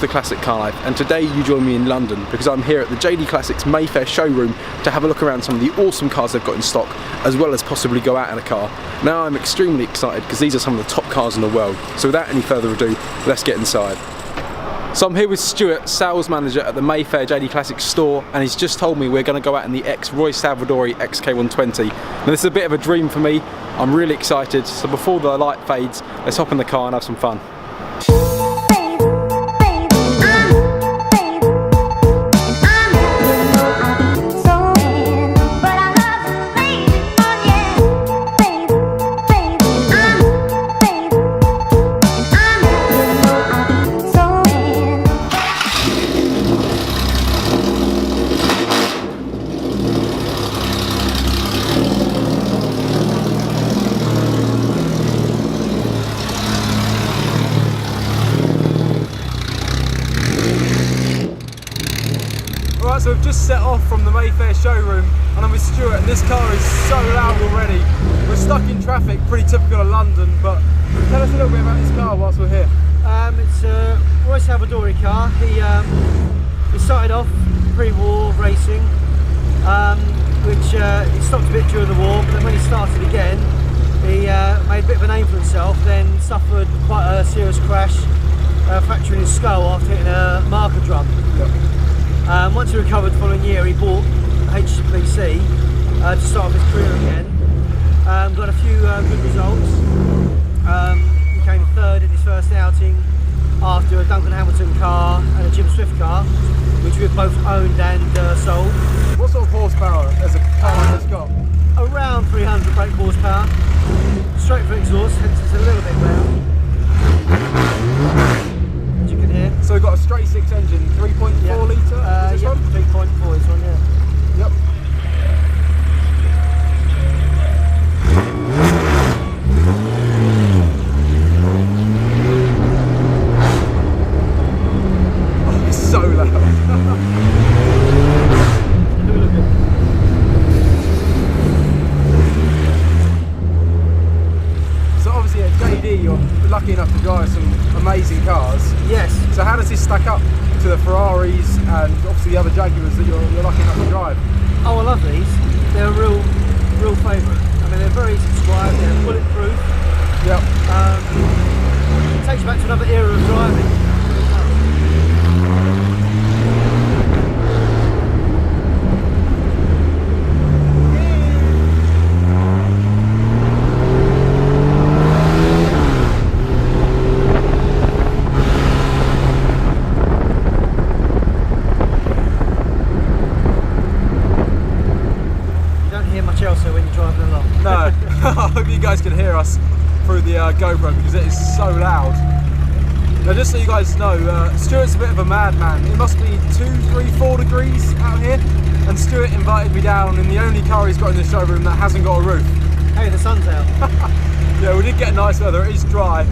to Classic Car Life, and today you join me in London because I'm here at the JD Classics Mayfair showroom to have a look around some of the awesome cars they've got in stock, as well as possibly go out in a car. Now I'm extremely excited because these are some of the top cars in the world, so without any further ado, let's get inside. So I'm here with Stuart, sales manager at the Mayfair JD Classics store, and he's just told me we're going to go out in the Roy Salvadori XK120. Now this is a bit of a dream for me. I'm really excited, so before the light fades, let's hop in the car and have some fun. Right, so we've just set off from the Mayfair showroom and I'm with Stuart, and this car is so loud already. We're stuck in traffic, pretty typical of London, but tell us a little bit about this car whilst we're here. It's a Roy Salvadori car. He started off pre-war racing, which he stopped a bit during the war, but then when he started again, he made a bit of a name for himself, then suffered quite a serious crash, fracturing his skull after hitting a marker drum. Yep. Once he recovered the following year, he bought HPC to start off his career again. Got a few good results. He came third in his first outing after a Duncan Hamilton car and a Jim Swift car, which we've both owned and sold. What sort of horsepower has a car like this got? Around 300 brake horsepower. Straight for exhaust, hence it's a little bit loud. As you can hear. So we've got a straight six engine, 3.4 litre, is this one? 3.4 this one, yeah. Yep. Oh, it's so loud. So obviously at JD you're lucky enough to drive some amazing cars. Yes. So how does this stack up to the Ferraris and obviously the other Jaguars that you're lucky enough to drive? Oh, I love these. They're a real favourite. I mean, they're very easy to drive, they're bulletproof. Yep. It takes you back to another era of driving. When you're driving along. No, I hope you guys can hear us through the GoPro because it is so loud. Now just so you guys know, Stuart's a bit of a madman. It must be 2, 3, 4 degrees out here, and Stuart invited me down in the only car he's got in the showroom that hasn't got a roof. Hey, the sun's out. Yeah, we did get nice weather, it is dry.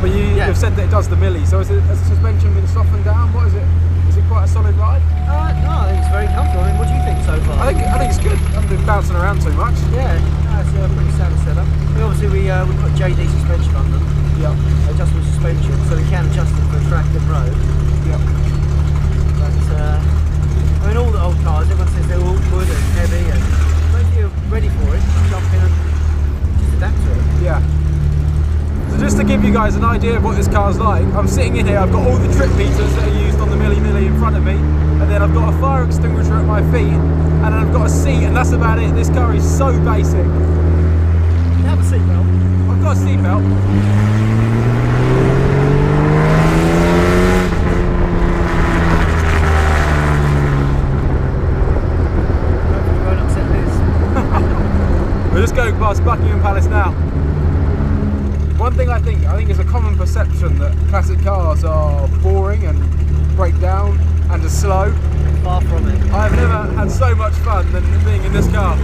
But you've said that it does the milli, so has the suspension been softened down? What is it? Is it quite a solid ride? No, I think it's very comfortable. I mean, what do you think so far? I think it's good. I haven't been bouncing around too much. Yeah, no, it's a pretty standard setup. I mean, obviously we put JD suspension on them. Yep. Adjustable suspension, so we can adjust it for track and road. Yep. But I mean, all the old cars, everyone says they're all good and heavy, and but if you're ready for it, jump in and just adapt to it. Yeah. So just to give you guys an idea of what this car's like, I'm sitting in here, I've got all the trip meters that are used on the milli in front of me, and then I've got a fire extinguisher at my feet, and then I've got a seat, and that's about it. This car is so basic. You have a seatbelt? I've got a seatbelt. We're just going past Buckingham Palace now. One thing I think it's a common perception that classic cars are boring and break down and are slow. Far from it. I've never had so much fun than being in this car.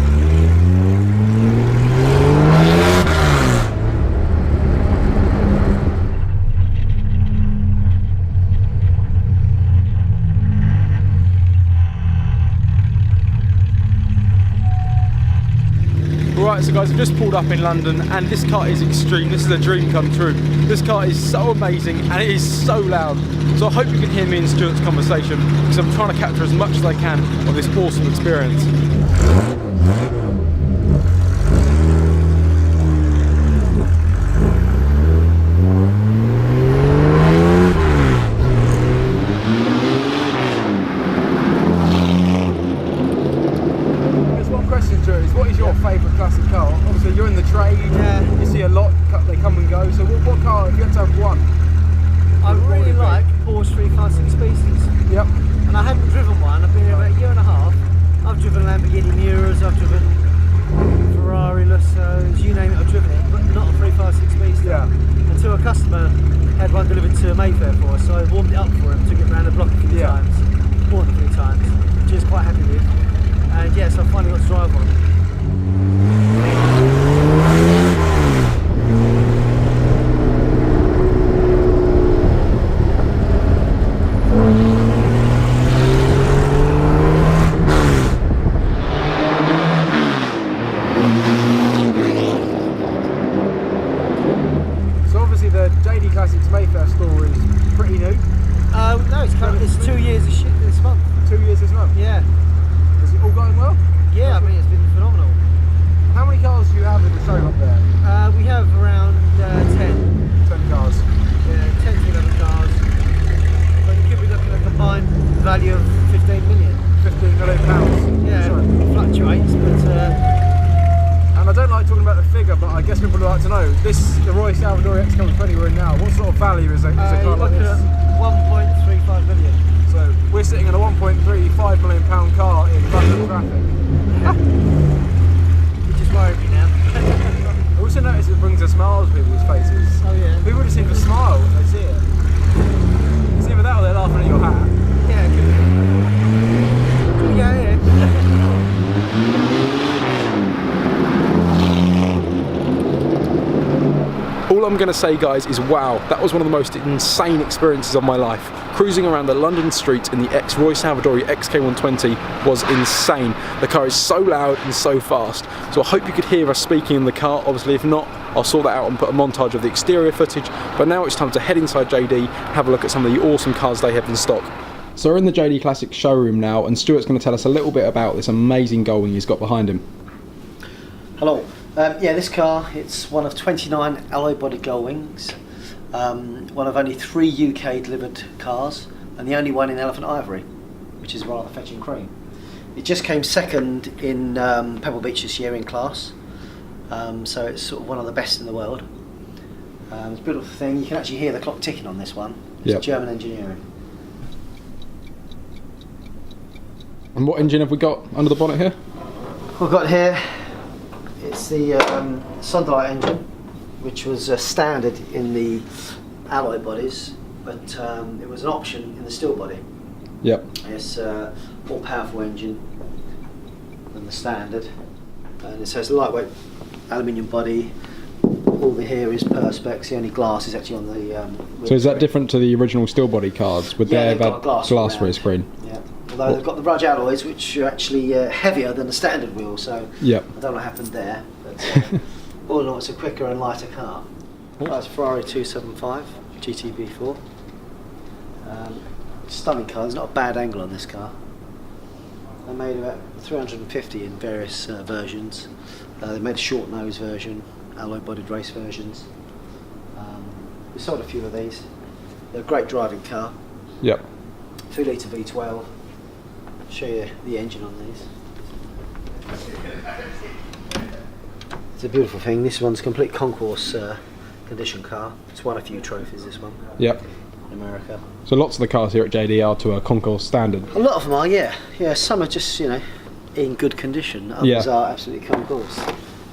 Right, so guys, I've just pulled up in London and this car is extreme. This is a dream come true. This car is so amazing and it is so loud. So I hope you can hear me and Stuart's conversation because I'm trying to capture as much as I can of this awesome experience. What is your favourite classic car? Obviously you're in the trade, you see a lot, they come and go, so what car, if you had to have one? I really like Porsche 356 Speedsters. Yep. And I haven't driven one, I've been here about a year and a half. I've driven Lamborghini Miuras, I've driven Ferrari Lussos, you name it, I've driven it, but not a 356 Speedster. Yeah. Until a customer had one delivered to Mayfair for us, so I warmed it up for him, took it around the block a few times, more than a few times, which he was quite happy with. And yes, I finally got to drive one. So obviously the JD Classics Mayfair store is pretty new. No, it's 2 years this month. 2 years this month? Yeah. Is it all going well? Yeah, I mean it's been phenomenal. How many cars do you have in the show up there? We have around 10. 10 cars. Yeah, 10 to 11 cars. But you could be looking at a combined value of 15 million. 15 million pounds. Yeah, Sorry. it fluctuates, but... And I don't like talking about the figure, but I guess people would like to know, the Roy Salvadori XK120 we're in now, what sort of value is a car like this? 1.35 million. So we're sitting in a 1.35 million pound car in London traffic. You just worried me now. I also notice it brings a smile to people's faces. Oh yeah. People just seem to smile when they see it. It's either that or they're laughing at your hat. Yeah, it could be. Yeah. All I'm going to say, guys, is wow, that was one of the most insane experiences of my life. Cruising around the London streets in the Roy Salvadori XK120 was insane. The car is so loud and so fast, so I hope you could hear us speaking in the car. Obviously, if not, I'll sort that out and put a montage of the exterior footage. But now it's time to head inside JD and have a look at some of the awesome cars they have in stock. So we're in the JD Classics showroom now, and Stuart's going to tell us a little bit about this amazing Gullwing he's got behind him. Hello. Yeah, this car, it's one of 29 alloy body Gullwings, one of only 3 UK delivered cars, and the only one in elephant ivory, which is rather fetching cream. It just came second in Pebble Beach this year in class, so it's sort of one of the best in the world. It's a beautiful thing. You can actually hear the clock ticking on this one. It's German engineering. And what engine have we got under the bonnet here? We've got here, it's the Sonderlight engine, which was standard in the alloy bodies, but it was an option in the steel body. Yep. It's a more powerful engine than the standard, and it says lightweight aluminium body. All the here is perspex. The only glass is actually on the. So is that different to the original steel body cars with their glass rear screen? Yeah. Although they've got the Rudge alloys, which are actually heavier than the standard wheel, so I don't know what happened there. But all in all, it's a quicker and lighter car. That's Ferrari 275 GTB4. Stunning car. There's not a bad angle on this car. They made about 350 in various versions. They made a short nose version, alloy bodied race versions. We sold a few of these. They're a great driving car. Yep. 2 litre V12. Show you the engine on these. It's a beautiful thing. This one's complete concourse condition car. It's won a few trophies, this one. Yep. In America. So lots of the cars here at JD are to a concourse standard. A lot of them are, yeah. Yeah, some are just, you know, in good condition. Others are absolutely concourse.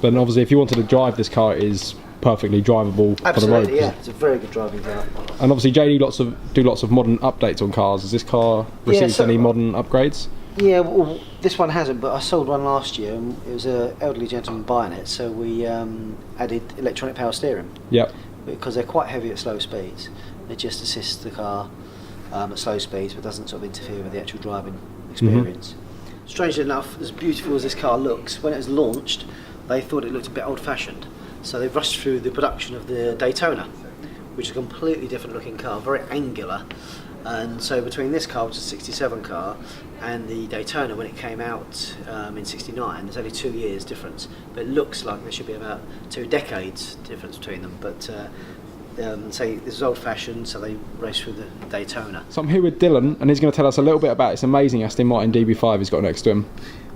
But obviously if you wanted to drive this car, it is perfectly drivable for the road. Yeah, it's a very good driving car. And obviously JD do lots of modern updates on cars. Has this car received any modern upgrades? Yeah, well, this one hasn't, but I sold one last year and it was an elderly gentleman buying it, so we added electronic power steering. Yep. Because they're quite heavy at slow speeds. It just assists the car at slow speeds, but doesn't sort of interfere with the actual driving experience. Strangely enough, as beautiful as this car looks, when it was launched, they thought it looked a bit old-fashioned. So they rushed through the production of the Daytona, which is a completely different looking car, very angular. And so between this car, which is a 67 car, and the Daytona when it came out in 69, there's only 2 years difference. But it looks like there should be about 2 decades difference between them. But say this is old-fashioned, so they raced through the Daytona. So I'm here with Dylan, and he's going to tell us a little bit about this amazing Aston Martin DB5 he's got next to him.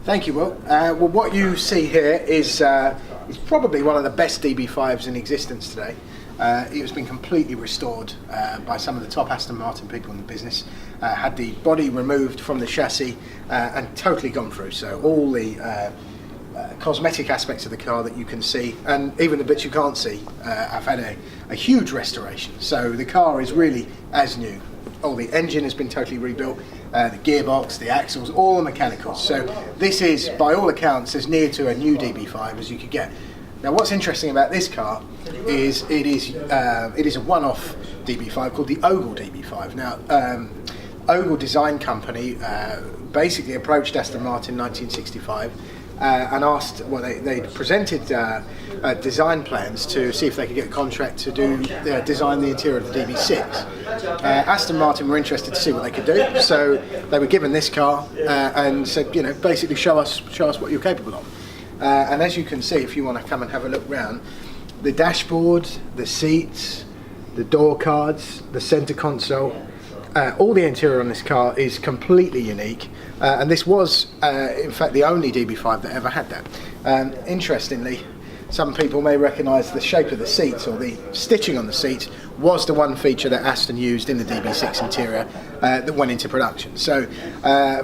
Thank you, Will. Well, what you see here is probably one of the best DB5s in existence today. It has been completely restored by some of the top Aston Martin people in the business. Had the body removed from the chassis and totally gone through. So all the cosmetic aspects of the car that you can see, and even the bits you can't see, have had a huge restoration. So the car is really as new. All the engine has been totally rebuilt, the gearbox, the axles, all the mechanicals. So this is, by all accounts, as near to a new DB5 as you could get. Now, what's interesting about this car is it is a one-off DB5 called the Ogle DB5. Now, Ogle Design Company basically approached Aston Martin in 1965 and asked, well, they presented design plans to see if they could get a contract to design the interior of the DB6. Aston Martin were interested to see what they could do, so they were given this car and said, you know, basically show us what you're capable of. And as you can see, if you want to come and have a look round, the dashboard, the seats, the door cards, the centre console, all the interior on this car is completely unique, and this was in fact the only DB5 that ever had that. Interestingly, some people may recognise the shape of the seats, or the stitching on the seats was the one feature that Aston used in the DB6 interior that went into production. So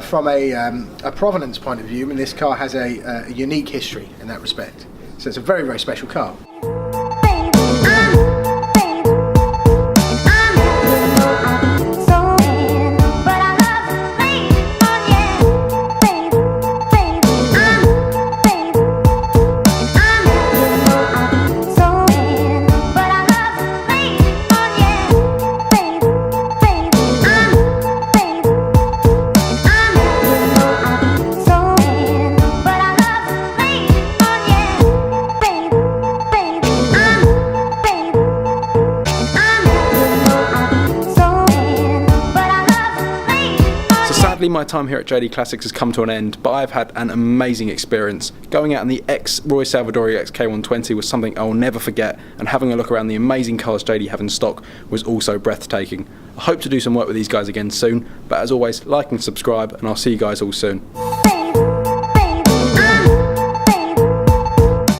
from a provenance point of view, I mean, this car has a unique history in that respect. So it's a very, very special car. Sadly, my time here at JD Classics has come to an end, but I've had an amazing experience. Going out in the Roy Salvadori XK120 was something I will never forget, and having a look around the amazing cars JD have in stock was also breathtaking. I hope to do some work with these guys again soon, but as always, like and subscribe, and I'll see you guys all soon.